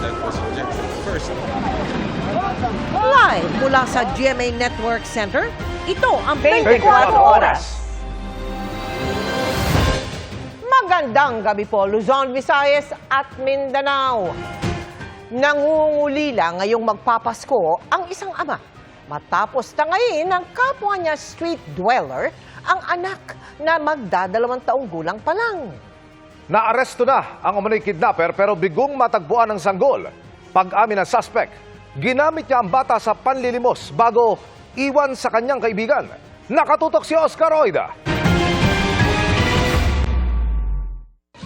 that was rejected first. Live mula sa GMA Network Center, ito ang 24 Oras. Magandang gabi po, Luzon, Visayas at Mindanao. Nangungulila ngayong magpapasko ang isang ama. Matapos tangayin ng kapwa niya street dweller ang anak na magdadalawang taong gulang pa lang. Naaresto na ang umano'y kidnapper pero bigong matagpuan ng sanggol. Pag-amin ng suspect, ginamit niya ang bata sa panlilimos bago iwan sa kanyang kaibigan. Nakatutok si Oscar Oida.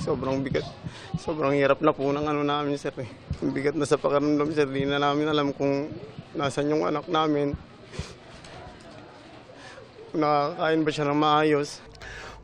Sobrang bigat. Sobrang hirap na po ng namin, sir. Ang bigat na sa pakiramdam, sir. Di na namin alam kung nasan yung anak namin. Kung nakakain ba siya ng maayos.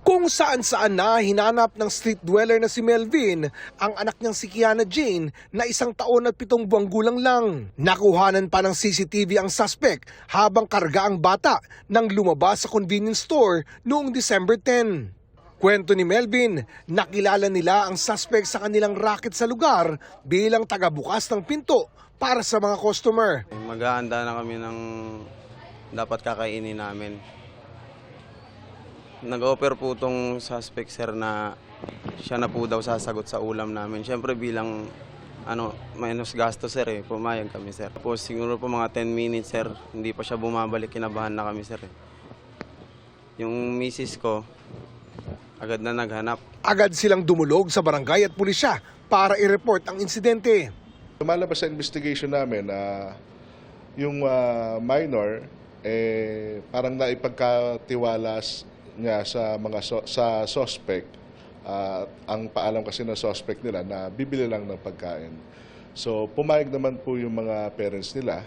Kung saan-saan na hinanap ng street dweller na si Melvin ang anak niyang si Kiana Jane na 1 taon at 7 buwang gulang lang. Nakuhanan pa ng CCTV ang suspect habang karga ang bata nang lumabas sa convenience store noong December 10. Kwento ni Melvin, nakilala nila ang suspect sa kanilang racket sa lugar bilang tagabukas ng pinto para sa mga customer. Maghahanda na kami ng dapat kakainin namin. Nag-offer po itong suspect, sir, na siya na po daw sasagot sa ulam namin. Siyempre bilang minus gasto, sir, pumayag kami, sir. Tapos siguro po mga 10 minutes, sir, hindi pa siya bumabalik, kinabahan na kami, sir. Yung misis ko, agad na naghanap. Agad silang dumulog sa barangay at pulisya para i-report ang insidente. Lumalabas sa investigation namin na yung minor parang naipagkatiwala niya sa mga sa suspect. Ang paalam kasi ng suspect nila na bibili lang ng pagkain. So pumayag naman po yung mga parents nila.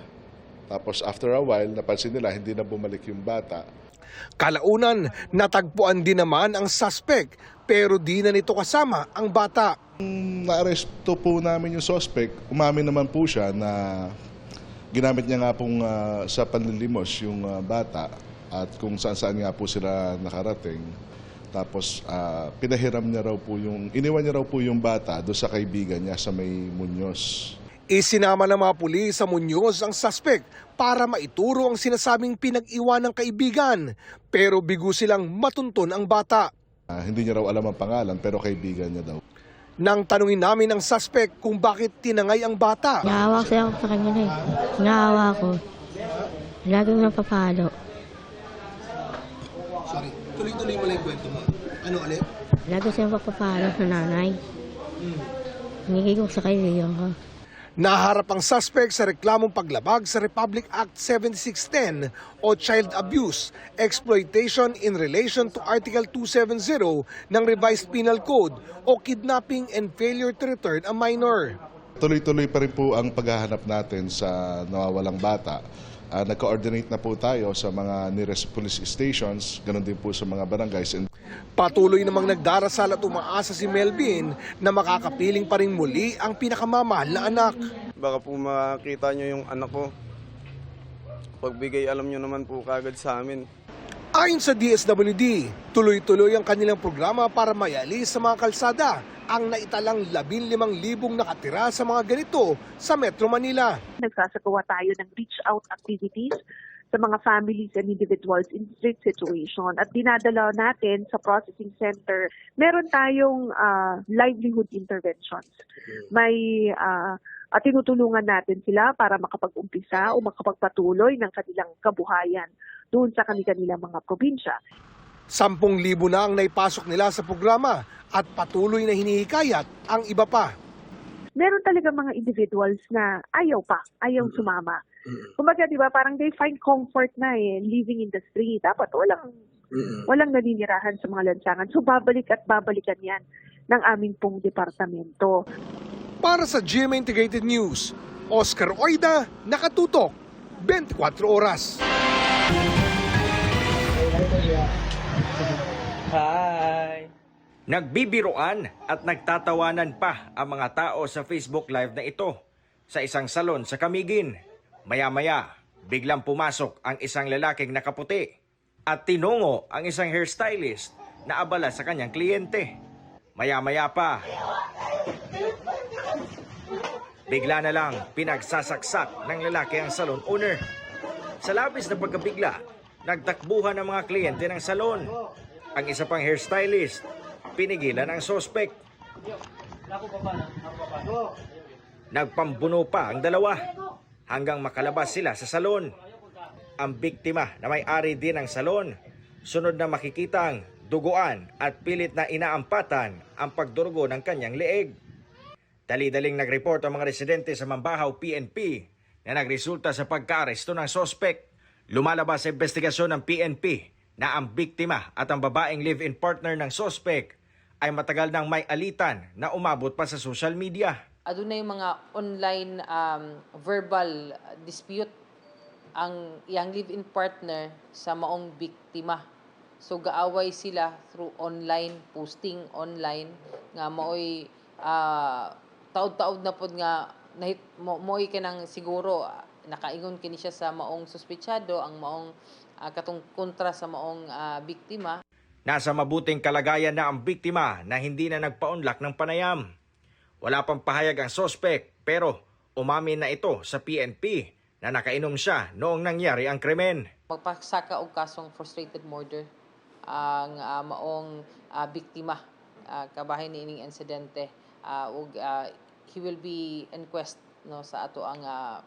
Tapos after a while, napansin nila hindi na bumalik yung bata. Kalaunan, natagpuan din naman ang suspect pero di na nito kasama ang bata. Na-aresto po namin yung suspect. Umamin naman po siya na ginamit niya nga pong sa panlilimos yung bata at kung saan-saan nga po sila nakarating. Tapos pinahiram niya raw po iniwan niya raw po yung bata doon sa kaibigan niya sa may Muñoz. Isinama ng mga pulis sa Muñoz ang suspect para maituro ang sinasabing pinag-iwan ng kaibigan. Pero bigo silang matuntun ang bata. Hindi niya raw alam ang pangalan pero kaibigan niya daw. Nang tanungin namin ang suspect kung bakit tinangay ang bata. Naawa kasi ako sa kanya na eh. Naawa ko. Laging napapalo. Sorry, tuloy-tuloy mo lang yung kwento mo. Ano ulit? Lagi siyang papapalo sa nanay. Hingi ko sa kaibigan ko. Naharap ang suspect sa reklamong paglabag sa Republic Act 7610 o Child Abuse, Exploitation in relation to Article 270 ng Revised Penal Code o Kidnapping and Failure to Return a Minor. Tuloy-tuloy pa rin po ang paghahanap natin sa nawawalang bata. Nag-coordinate na po tayo sa mga nearest police stations, ganun din po sa mga barangays. Patuloy namang nagdarasal at umaasa si Melvin na makakapiling pa rin muli ang pinakamamahal na anak. Baka po makita nyo yung anak ko. Pagbigay alam nyo naman po kagad sa amin. Ayon sa DSWD, tuloy-tuloy ang kanilang programa para mayalis sa mga kalsada ang naitalang 15,000 nakatira sa mga ganito sa Metro Manila. Nagsasagawa tayo ng reach-out activities sa mga families and individuals in street situation at dinadala natin sa processing center. Meron tayong livelihood interventions. May at tinutulungan natin sila para makapag-umpisa o makapagpatuloy ng kanilang kabuhayan doon sa kanilang mga probinsya. 10,000 na ang naipasok nila sa programa at patuloy na hinihikayat ang iba pa. Meron talaga mga individuals na ayaw sumama. Kumbaga, di ba, parang they find comfort na living in the street. Dapat walang naninirahan sa mga lansangan. So babalik at babalikan yan ng aming pong departamento. Para sa GMA Integrated News, Oscar Oida, nakatutok, 24 oras. Hi! Nagbibiruan at nagtatawanan pa ang mga tao sa Facebook Live na ito sa isang salon sa Camiguin. Maya-maya, biglang pumasok ang isang lalaking nakaputi at tinungo ang isang hairstylist na abala sa kanyang kliyente. Maya-maya pa, Bigla na lang pinagsasaksak ng lalaki ang salon owner. Sa labis na pagkabigla, nagtakbuhan ang mga kliyente ng salon. Ang isa pang hairstylist, pinigilan ang sospek. Nagpambuno pa ang dalawa hanggang makalabas sila sa salon. Ang biktima na may-ari din ng salon, sunod na makikitang duguan at pilit na inaampatan ang pagdurugo ng kanyang leeg. Dali-daling nag-report ang mga residente sa Mambahaw PNP na nagresulta sa pagka-aresto ng sospek. Lumalabas sa investigasyon ng PNP na ang biktima at ang babaeng live-in partner ng sospek ay matagal nang may alitan na umabot pa sa social media. Adunay mga online verbal dispute ang iyang live-in partner sa maong biktima. So gaaway sila through online posting online nga maoy taud-taud na pod nga moy kanang siguro nakaingon kini siya sa maong suspetsado ang maong katong kontra sa maong biktima. Nasa mabuting kalagayan na ang biktima na hindi na nagpaunlak ng panayam. Wala pang pahayag ang sospek pero umamin na ito sa PNP na nakainom siya noong nangyari ang krimen. Magpasaka og kasong frustrated murder ang maong biktima kabahin niining insidente ug he will be inquest no sa ato ang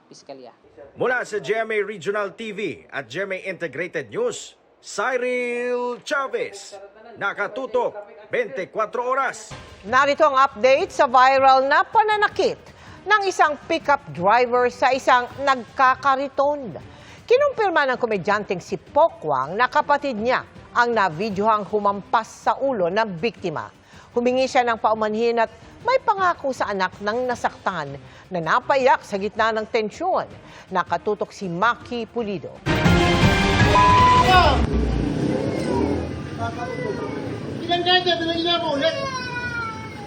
piskalya. Mula sa GMA Regional TV at GMA Integrated News, Cyril Chavez, nakatutok 24 oras. Narito ang update sa viral na pananakit ng isang pickup driver sa isang nagkakariton. Kinumpirma ng komedyanteng si Pokwang na kapatid niya ang navideohang humampas sa ulo ng biktima. Humingi siya ng paumanhin at may pangako sa anak ng nasaktan na napaiyak sa gitna ng tensyon. Nakatutok si Maki Pulido. Ilang ganda, tinagin niya ako ulit.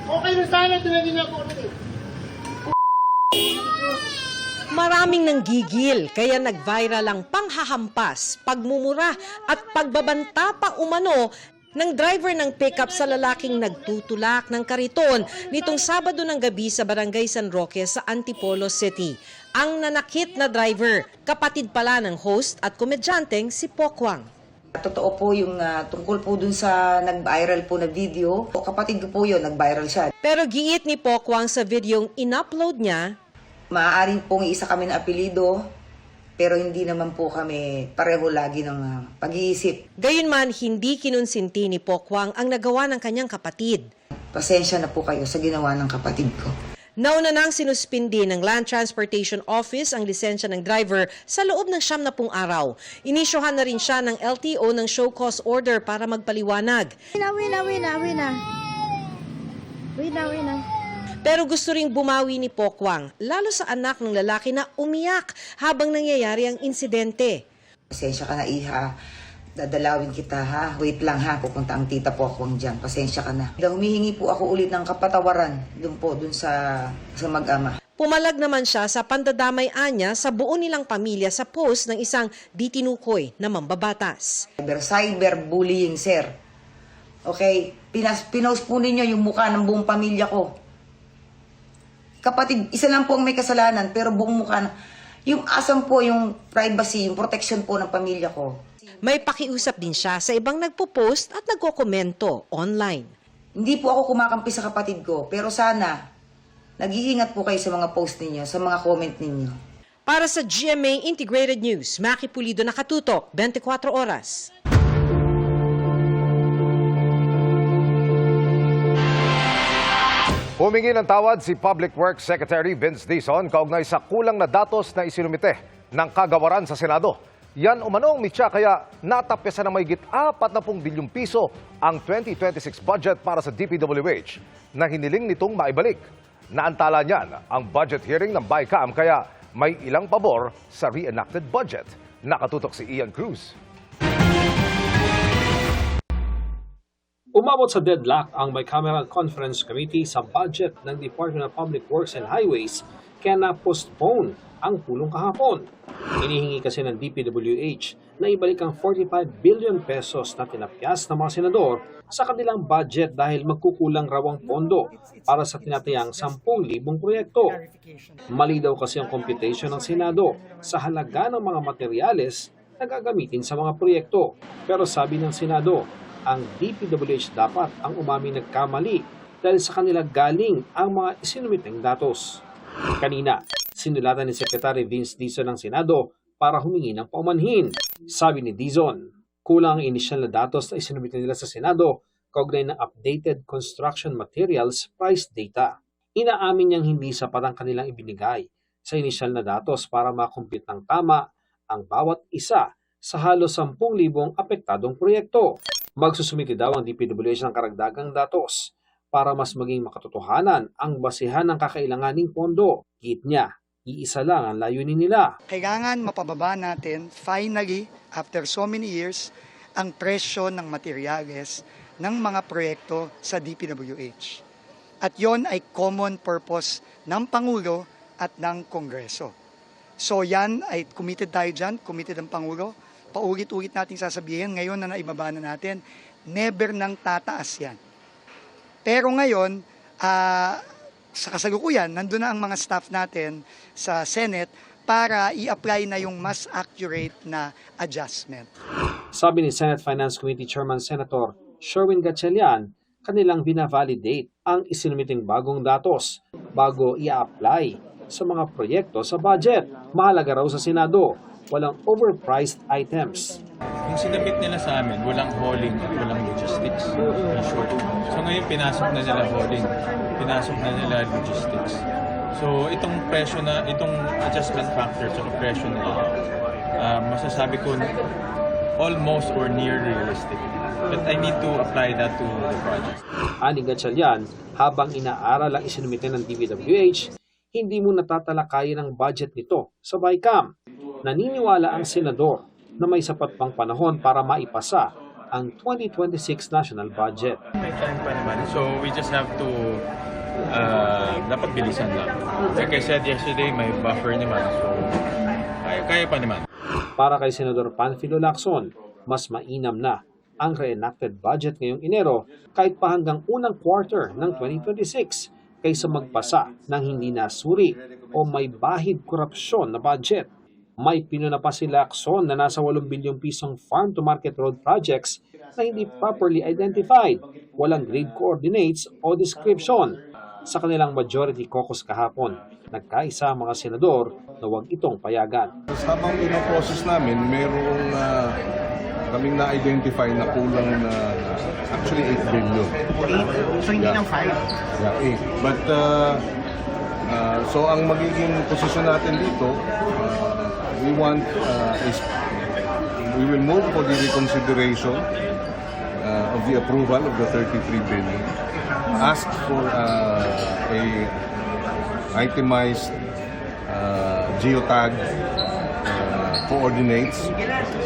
Okay na sana, tinagin niya ako ulit. Maraming nanggigil kaya nag-viral ang panghahampas, pagmumura at pagbabanta pa umano ng driver ng pickup sa lalaking nagtutulak ng kariton nitong Sabado ng gabi sa Barangay San Roque sa Antipolo City. Ang nanakit na driver, kapatid pala ng host at komedyanteng si Pokwang. Totoo po yung tungkol po dun sa nag-viral po na video. Kapatid ko po yun, nag-viral siya. Pero giit ni Pokwang sa videong in-upload niya, maaaring pong isa kami na apelido, pero hindi naman po kami pareho lagi ng pag-iisip. Gayunman, hindi kinonsinti ni Pokwang ang nagawa ng kanyang kapatid. Pasensya na po kayo sa ginawa ng kapatid ko. Nauna nang sinuspindi ng Land Transportation Office ang lisensya ng driver sa loob ng 70 araw. Inisyohan na rin siya ng LTO ng show cause order para magpaliwanag. Wina. Pero gusto ring bumawi ni Pokwang, lalo sa anak ng lalaki na umiyak habang nangyayari ang insidente. Pasensya ka na, iha. Dadalawin kita, ha? Wait lang, ha? Pupunta ang tita Pokwang dyan. Pasensya ka na. Humihingi po ako ulit ng kapatawaran dun sa mag-ama. Pumalag naman siya sa pandadamay-anya sa buo nilang pamilya sa post ng isang ditinukoy na mambabatas. Cyberbullying, sir. Okay? Pinost po ninyo yung mukha ng buong pamilya ko. Kapatid, isa lang po ang may kasalanan, pero buong mukha na. Yung asam po, yung privacy, yung protection po ng pamilya ko. May pakiusap din siya sa ibang nagpo-post at nagkokomento online. Hindi po ako kumakampi sa kapatid ko, pero sana, nag-iingat po kayo sa mga post ninyo, sa mga comment ninyo. Para sa GMA Integrated News, Maki Pulido, nakatutok, 24 oras. Humingi ng tawad si Public Works Secretary Vince Dizon kaugnay sa kulang na datos na isinumite ng kagawaran sa Senado. Yan umanong mitya kaya natapyasan ng mahigit 40 bilyong piso ang 2026 budget para sa DPWH na hiniling nitong maibalik. Naantala niyan ang budget hearing ng BICAM kaya may ilang pabor sa reenacted budget. Nakatutok si Ian Cruz. Umabot sa deadlock ang Bicameral Conference Committee sa budget ng Department of Public Works and Highways kaya na-postpone ang pulong kahapon. Hinihingi kasi ng DPWH na ibalik ang 45 billion pesos na tinapyas ng mga senador sa kanilang budget dahil magkukulang raw ang pondo para sa tinatayang 10,000 proyekto. Mali daw kasi ang computation ng Senado sa halaga ng mga materyales na gagamitin sa mga proyekto. Pero sabi ng Senado, ang DPWH dapat ang umaming nagkamali dahil sa kanila galing ang mga isinumiteng datos. Kanina, sinulatan ni Secretary Vince Dizon ng Senado para humingi ng paumanhin. Sabi ni Dizon, kulang ang inisyal na datos na isinumite nila sa Senado kaugnay ng updated construction materials price data. Inaamin niyang hindi sapat ang kanilang ibinigay sa inisyal na datos para makompute ng tama ang bawat isa sa halos 10,000 apektadong proyekto. Magsusumite daw ang DPWH ng karagdagang datos para mas maging makatotohanan ang basihan ng kakailanganing pondo. Git niya, iisa lang ang layunin nila. Kailangan mapababa natin, finally, after so many years, ang presyo ng materyales ng mga proyekto sa DPWH. At yon ay common purpose ng Pangulo at ng Kongreso. So yan ay committed tayo dyan, committed ang Pangulo. Paulit-ulit nating sasabihin, ngayon na naibaba na natin, never nang tataas yan. Pero ngayon, sa kasalukuyan, nandun na ang mga staff natin sa Senate para i-apply na yung mas accurate na adjustment. Sabi ni Senate Finance Committee Chairman Senator Sherwin Gatchalian, kanilang binavalidate ang isinumiting bagong datos bago i-apply sa mga proyekto sa budget. Mahalaga raw sa Senado, walang overpriced items. Yung sinabit nila sa amin, walang hauling at walang logistics. In short. So ngayon pinasok na nila hauling, pinasok na nila logistics. So itong presyo na, itong adjustment factor sa presyo nila, masasabi ko almost or near realistic. But I need to apply that to the project. Ani Gatchalian, habang inaaral ang isinumite ng DPWH, hindi mo natatalakayin ang budget nito sa BICAM. Naniniwala ang senador na may sapat pang panahon para maipasa ang 2026 national budget. May time pa naman. So we just have to dapat bilisan lang. Like I said yesterday, may buffer naman. So kaya pa naman. Para kay Senador Panfilo Lacson, mas mainam na ang reenacted budget ngayong Enero kahit pa hanggang unang quarter ng 2026 kaysa magpasa ng hindi nasuri o may bahid korupsyon na budget. May pinuna pa si Lacson na nasa 8 bilyong pisong farm-to-market road projects na hindi properly identified, walang grade coordinates o description. Sa kanilang majority caucus kahapon, nagkaisa ang mga senador na huwag itong payagan. Habang ino-process namin, merong kaming na-identify na kulang na actually 8 billion. 8? So hindi ng 5? Yeah, 8. But so ang magiging posisyon natin dito, we want we will move for the reconsideration of the approval of the 33 billion. Ask for a itemized geotag coordinates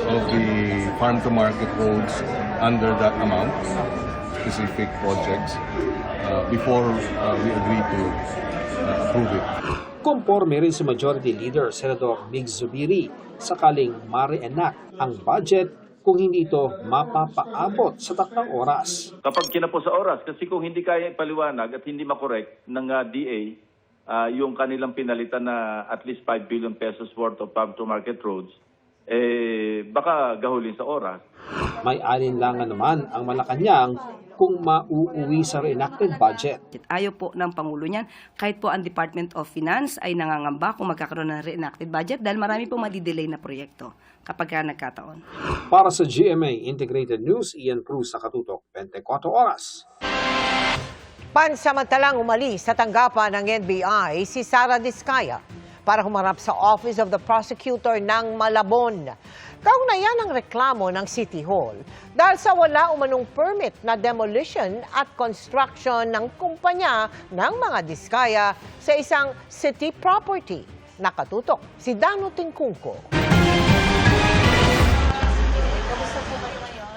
of the farm-to-market roads under that amount, specific projects, before we agree to approve it. Komporme rin si Majority Leader Senador Mig Zubiri sakaling ma-reenact ang budget kung hindi ito mapapaabot sa 3 oras. Kapag kinapos sa oras, kasi kung hindi kaya ipaliwanag at hindi makorek ng DA, yung kanilang pinalitan na at least 5 billion pesos worth of farm-to-market roads, baka gahulin sa oras. May alinlangan naman ang Malacanang kung mauuwi sa reenacted budget. Ayaw po ng Pangulo niyan. Kahit po ang Department of Finance ay nangangamba kung magkakaroon ng reenacted budget dahil marami po madidelay na proyekto kapag nagkataon. Para sa GMA Integrated News, Ian Cruz sa Katutok, 24 oras. Pansamantalang umalis sa tanggapan ng NBI si Sara Diskaya para humarap sa Office of the Prosecutor ng Malabon. Kaugnayan ang reklamo ng City Hall dahil sa wala umanong permit na demolition at construction ng kumpanya ng mga Diskaya sa isang city property. Nakatutok si Dano Tingkungko.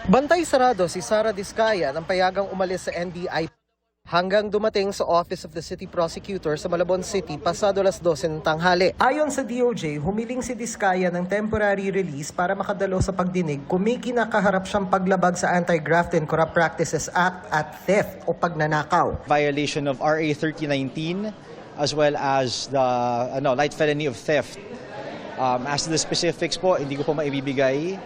Bantay sarado si Sara Diskaya nang payagang umalis sa NBI hanggang dumating sa Office of the City Prosecutor sa Malabon City pasado alas 12 ng tanghali. Ayon sa DOJ, humiling si Diskaya ng temporary release para makadalo sa pagdinig kung may kinakaharap siyang paglabag sa Anti-Graft and Corrupt Practices Act at theft o pagnanakaw. Violation of RA 3019 as well as the light felony of theft. As to the specifics po, hindi ko po maibibigay.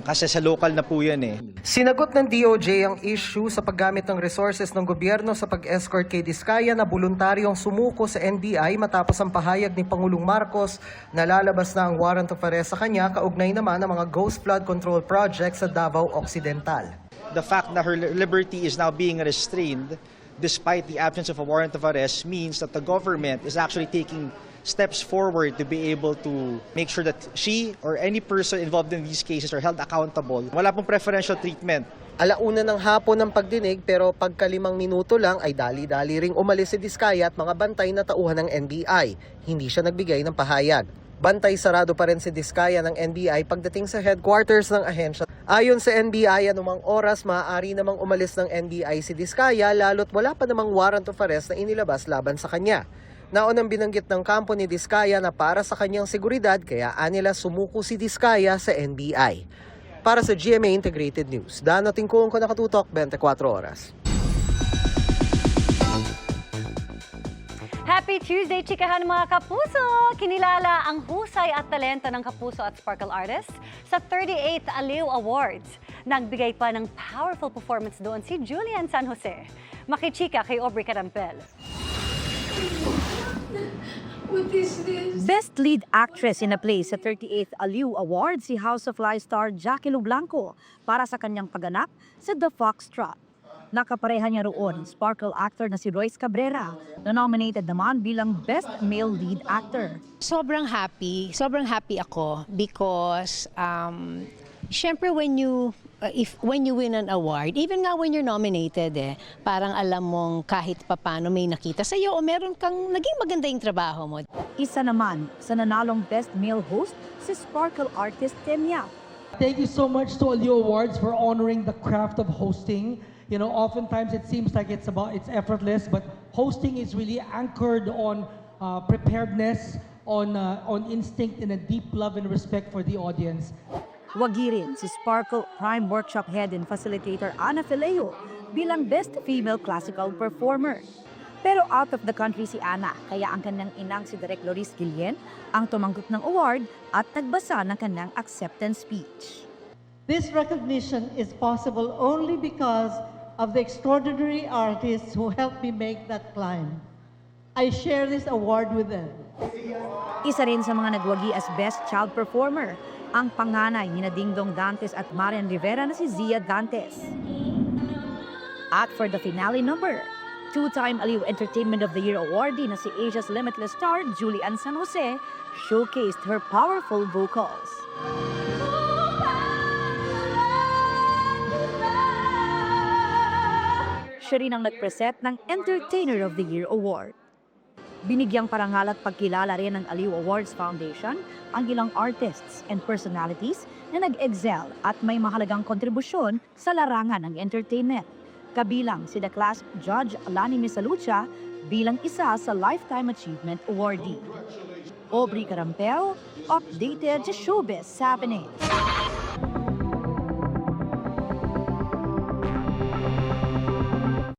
Kasi sa local na po yan eh. Sinagot ng DOJ ang issue sa paggamit ng resources ng gobyerno sa pag-escort kay Diskaya na voluntaryong sumuko sa NBI matapos ang pahayag ni Pangulong Marcos na lalabas na ang warrant of arrest sa kanya kaugnay naman ng mga ghost flood control projects sa Davao Occidental. The fact that her liberty is now being restrained despite the absence of a warrant of arrest means that the government is actually taking steps forward to be able to make sure that she or any person involved in these cases are held accountable. Wala pong preferential treatment. Alauna ng hapon ng pagdinig pero pagka 5 minuto lang ay dali-dali ring umalis si Diskaya at mga bantay na tauhan ng NBI. Hindi siya nagbigay ng pahayag. Bantay sarado pa rin si Diskaya ng NBI pagdating sa headquarters ng ahensya. Ayon sa NBI, anumang oras maaari namang umalis ng NBI si Diskaya lalo't wala pa namang warrant of arrest na inilabas laban sa kanya. Naunang binanggit ng kampo ni Diskaya na para sa kanyang seguridad kaya anila sumuko si Diskaya sa NBI. Para sa GMA Integrated News, Dano Tingkong ko nakatutok 24 oras. Happy Tuesday, chikahan mga kapuso! Kinilala ang husay at talento ng kapuso at sparkle artists sa 38th Aliw Awards. Nagbigay pa ng powerful performance doon si Julian San Jose. Makichika kay Aubrey Carampel. Best Lead Actress in a Play sa 38th Aliw Award si House of Lies star Jackie Lu Blanco para sa kanyang pagganap sa The Foxtrot. Nakapareha niya roon sparkle actor na si Royce Cabrera na nominated naman bilang Best Male Lead Actor. Sobrang happy ako because syempre when you win an award, even nga when you're nominated, parang alam mong kahit papano may nakita sa'yo o meron kang naging maganda yung trabaho mo. Isa naman sa nanalong Best Male Host si sparkle artist Tim Yap. Thank you so much to Aliw Awards for honoring the craft of hosting. You know, oftentimes it seems like it's effortless, but hosting is really anchored on preparedness, on instinct and a deep love and respect for the audience. Wagi rin si Sparkle Prime Workshop Head and Facilitator Ana Fileo bilang Best Female Classical Performer. Pero out of the country si Ana, kaya ang kanyang inang si Direk Loris Guillen ang tumanggap ng award at nagbasa ng kanyang acceptance speech. This recognition is possible only because of the extraordinary artists who helped me make that climb. I share this award with them. Isa rin sa mga nagwagi as Best Child Performer ang panganay ni Dingdong Dantes at Marian Rivera na si Zia Dantes. At for the finale number, two-time Aliw Entertainment of the Year awardee na si Asia's Limitless star Julian San Jose showcased her powerful vocals. Siya rin ang nagpresent ng Entertainer of the Year award. Binigyang parangal at pagkilala rin ng Aliw Awards Foundation ang ilang artists and personalities na nag-excel at may mahalagang kontribusyon sa larangan ng entertainment. Kabilang si The Class Judge Lani Misalucha bilang isa sa Lifetime Achievement Awardee. Aubrey Carampel, updated sa Showbiz Happening.